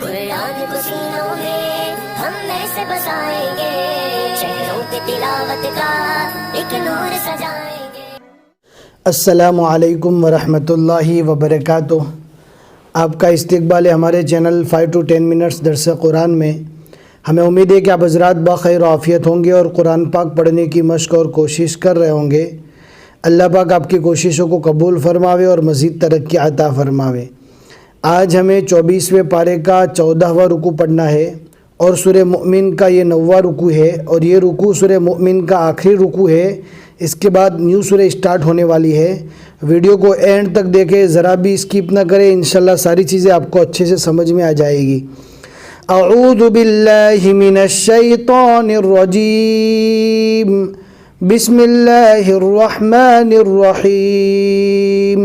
قرآن کو سینوں میں ہم ایسے بسائیں گے، شہروں پہ تلاوت کا ایک نور سجائیں گے۔ السلام علیکم ورحمۃ اللہ وبرکاتہ۔ آپ کا استقبال ہے ہمارے چینل 5 to 10 منٹس درس قرآن میں۔ ہمیں امید ہے کہ آپ حضرات بخیر و عافیت ہوں گے اور قرآن پاک پڑھنے کی مشق اور کوشش کر رہے ہوں گے۔ اللہ پاک آپ کی کوششوں کو قبول فرماوے اور مزید ترقی عطا فرماوے۔ آج ہمیں 24ویں پارے کا 14واں رکوع پڑھنا ہے اور سورہ مؤمن کا یہ 9واں رکوع ہے، اور یہ رکوع سورہ مؤمن کا آخری رکوع ہے۔ اس کے بعد نیو سورہ اسٹارٹ ہونے والی ہے۔ ویڈیو کو اینڈ تک دیکھیں، ذرا بھی اسکپ نہ کریں، انشاءاللہ ساری چیزیں آپ کو اچھے سے سمجھ میں آ جائے گی۔ اعوذ باللہ من الشیطان الرجیم، بسم اللہ الرحمن الرحیم۔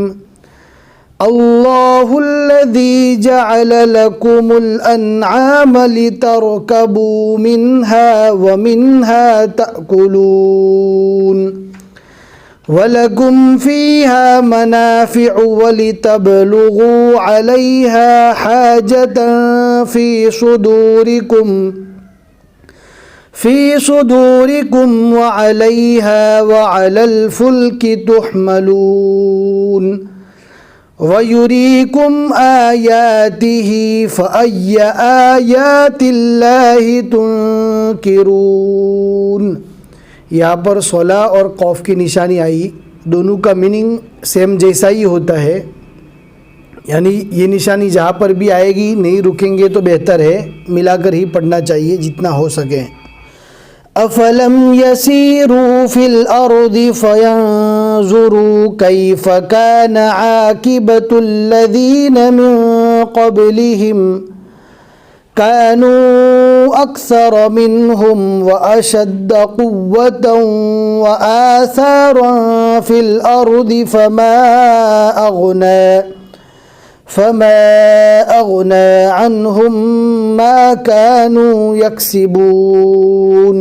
اللہ الذی جعل لکم الانعام لترکبوا منها ومنها تأکلون وَلَكُمْ فِيهَا مَنَافِعُ وَلِتَبْلُغُوا عَلَيْهَا حَاجَةً فِي صُدُورِكُمْ وَعَلَيْهَا وَعَلَى الْفُلْكِ تُحْمَلُونَ وَيُرِيكُمْ آيَاتِهِ فَأَيَّ آيَاتِ اللَّهِ تُنْكِرُونَ۔ یہاں پر صلہ اور قوف کی نشانی آئی، دونوں کا میننگ سیم جیسا ہی ہوتا ہے، یعنی یہ نشانی جہاں پر بھی آئے گی نہیں رکیں گے تو بہتر ہے، ملا کر ہی پڑھنا چاہیے جتنا ہو سکے۔ افلم یسیروا فی الارض فینظروا کیف کان عاقبۃ الذین من قبلہم كانوا أكثر منهم وأشد قوة وآثارا في الأرض فما أغنى عنهم ما كانوا يكسبون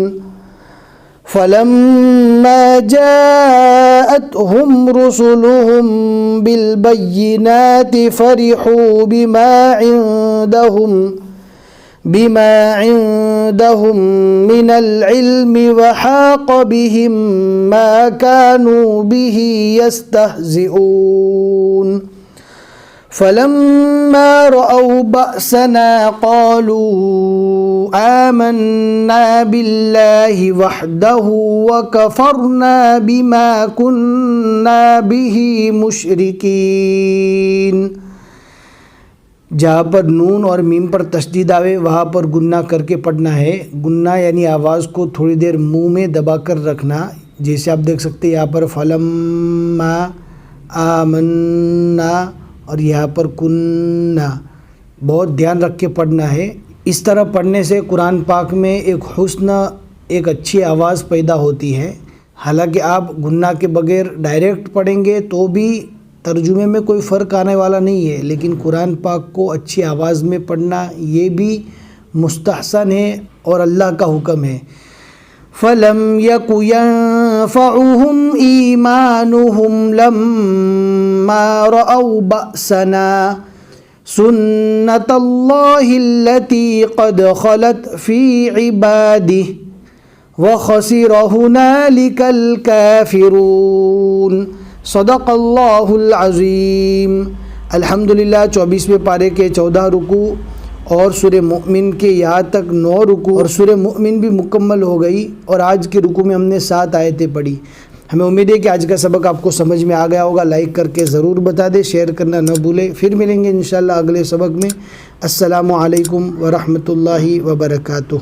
فلما جاءتهم رسلهم بالبينات فرحوا بما عندهم من العلم وحاق بهم ما كانوا به يستهزئون فلما رأوا بأسنا قالوا آمنا بالله وحده وكفرنا بما كنا به مشركين۔ جہاں پر نون اور میم پر تشدید آوے وہاں پر گنہ کر کے پڑھنا ہے۔ گنہ یعنی آواز کو تھوڑی دیر منہ میں دبا کر رکھنا، جیسے آپ دیکھ سکتے ہیں یہاں پر فلما آمنا اور یہاں پر کننا، بہت دھیان رکھ کے پڑھنا ہے۔ اس طرح پڑھنے سے قرآن پاک میں ایک حسن، ایک اچھی آواز پیدا ہوتی ہے۔ حالانکہ آپ گنہ کے بغیر ڈائریکٹ پڑھیں گے تو بھی ترجمے میں کوئی فرق آنے والا نہیں ہے، لیکن قرآن پاک کو اچھی آواز میں پڑھنا یہ بھی مستحسن ہے اور اللہ کا حکم ہے۔ فَلَمْ يَكُ يَنفَعُهُمْ إِيمَانُهُمْ لَمَّا رَأَوْا بَأْسَنَا سُنَّةَ اللَّهِ الَّتِي قَدْ خَلَتْ فِي عِبَادِهِ وَخَسِرَ هُنَالِكَ الْكَافِرُونَ۔ صدق اللہ العظیم۔ الحمدللہ 24ویں پارے کے 14 رکوع اور سورہ مؤمن کے یہاں تک 9 رکوع اور سورہ مؤمن بھی مکمل ہو گئی، اور آج کے رکوع میں ہم نے 7 آیتیں پڑھی۔ ہمیں امید ہے کہ آج کا سبق آپ کو سمجھ میں آ گیا ہوگا۔ لائک کر کے ضرور بتا دیں، شیئر کرنا نہ بھولیں۔ پھر ملیں گے انشاءاللہ اگلے سبق میں۔ السلام علیکم ورحمۃ اللہ وبرکاتہ۔